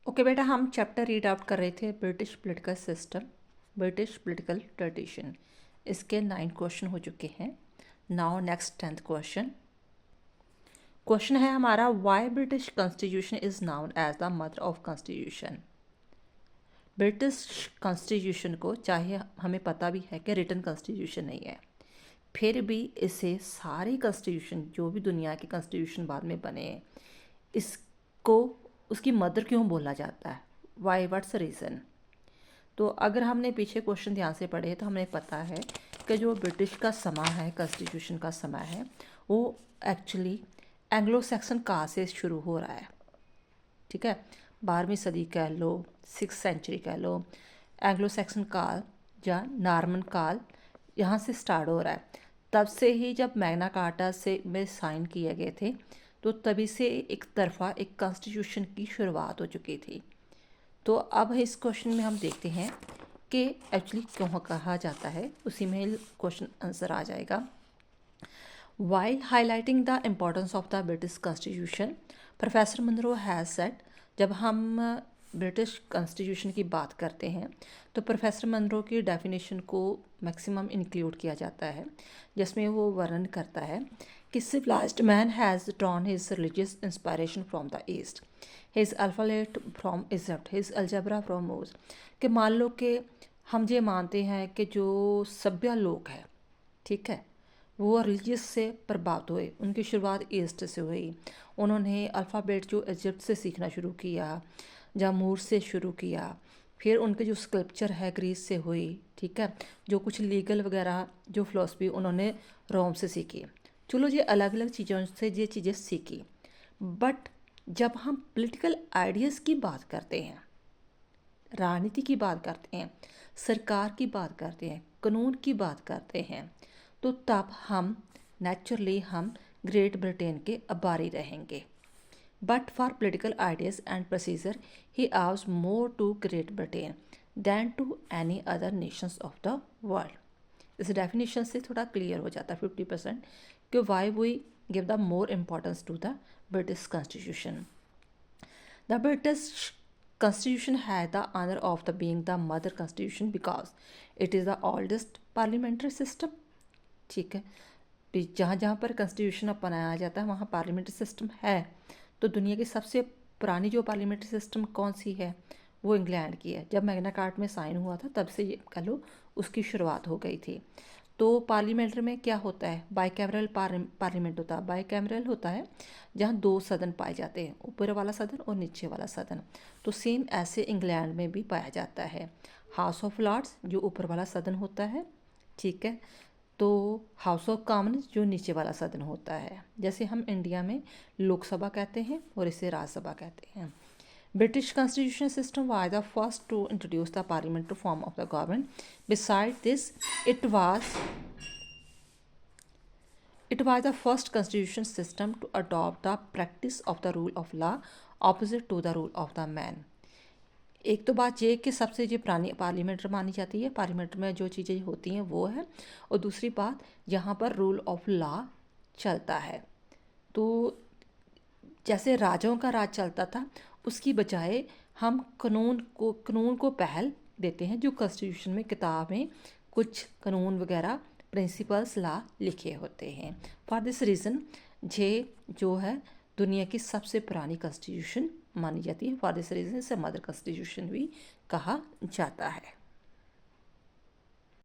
Okay बेटा, हम chapter read out कर रहे थे British political system, British political tradition. इसके 9 क्वेश्चन हो चुके हैं। Now next 10th question. Question है हमारा, why British constitution is known as the mother of constitution. British constitution को, चाहे हमें पता भी है कि रिटन कॉन्स्टिट्यूशन नहीं है, फिर भी इसे सारी कॉन्स्टिट्यूशन, जो भी दुनिया के कॉन्स्टिट्यूशन बाद में बने हैं, इसको उसकी मदर क्यों बोला जाता है? Why, what's reason? तो अगर हमने पीछे क्वेश्चन ध्यान से पढ़े तो हमें पता है कि जो ब्रिटिश का समा है, कॉन्स्टिट्यूशन का समा है, वो एक्चुअली एंग्लो सैक्सन काल से शुरू हो रहा है। ठीक है, 12वीं सदी कह लो, 6th सेंचुरी कह लो, एंग्लो सैक्सन काल या नॉर्मन काल यहाँ से स्टार्ट हो रहा है। तब से ही जब मैग्ना कार्टा से में साइन किए गए थे, तो तभी से एक तरफा एक कॉन्स्टिट्यूशन की शुरुआत हो चुकी थी। तो अब इस क्वेश्चन में हम देखते हैं कि एक्चुअली क्यों कहा जाता है, उसी में क्वेश्चन आंसर आ जाएगा। While highlighting the importance of the British Constitution, professor Munro has said, जब हम ब्रिटिश कॉन्स्टिट्यूशन की बात करते हैं तो प्रोफेसर मनरो की डेफिनेशन को मैक्सिमम इंक्लूड किया जाता है, जिसमें वो वर्णन करता है कि civilized man has drawn his religious inspiration from the east, his alphabet from Egypt, his algebra from Moses। कि मान लो कि हम ये मानते हैं कि जो सभ्य लोग हैं, ठीक है, वो रिलीजियस से प्रभावित हुए, उनकी शुरुआत ईस्ट से हुई। उन्होंने अल्फ़ाबेट जो इजिप्ट से सीखना शुरू किया, जामूर से शुरू किया, फिर उनके जो स्कल्पचर है ग्रीस से हुई। ठीक है, जो कुछ लीगल वगैरह जो फ़िलासफ़ी उन्होंने रोम से सीखी। चलो, ये अलग अलग चीज़ों से ये चीज़ें सीखी, बट जब हम पॉलिटिकल आइडियाज़ की बात करते हैं, राजनीति की बात करते हैं, सरकार की बात करते हैं, कानून की बात करते हैं, तो तब हम नेचुरली हम ग्रेट ब्रिटेन के आभारी रहेंगे। But for political ideas and procedure he owes more to Great Britain than to any other nations of the world. इस डेफिनेशन से थोड़ा क्लियर हो जाता है 50% कि why we give the more importance to the British constitution. The British Constitution had the honor of the being the mother constitution because it is the oldest parliamentary system। ठीक है, जहाँ जहाँ पर कॉन्स्टिट्यूशन अपनाया जाता है वहाँ पार्लियामेंट्री सिस्टम है। तो दुनिया की सबसे पुरानी जो पार्लियामेंट्री सिस्टम कौन सी है, वो इंग्लैंड की है। जब मैग्ना कार्टा में साइन हुआ था तब से ये कह लो उसकी शुरुआत हो गई थी। तो पार्लियामेंट में क्या होता है, बाइकैमरल पार्लियामेंट होता है। बाइकैमरल होता है जहाँ 2 सदन पाए जाते हैं, ऊपर वाला सदन और नीचे वाला सदन। तो सेम ऐसे इंग्लैंड में भी पाया जाता है। हाउस ऑफ लॉर्ड्स जो ऊपर वाला सदन होता है, ठीक है, तो हाउस ऑफ कॉमन्स जो नीचे वाला सदन होता है। जैसे हम इंडिया में लोकसभा कहते हैं और इसे राज्यसभा कहते हैं। British constitution system was the first to introduce the parliamentary form of the government. Besides this, it was the first constitution system to adopt the practice of the rule of law opposite to the rule of the man। एक तो बात ये कि सबसे जो पुरानी parliament मानी जाती है, पार्लियामेंट में जो चीज़ें होती हैं वो है, और दूसरी बात यहाँ पर रूल ऑफ लॉ चलता है। तो जैसे राजाओं का राज चलता था, उसकी बजाय हम कानून को पहल देते हैं। जो कॉन्स्टिट्यूशन में किताब में कुछ कानून वगैरह प्रिंसिपल्स लॉ लिखे होते हैं। फॉर दिस रीज़न ये जो है दुनिया की सबसे पुरानी कॉन्स्टिट्यूशन मानी जाती है। फॉर दिस रीज़न इसे मदर कॉन्स्टिट्यूशन भी कहा जाता है।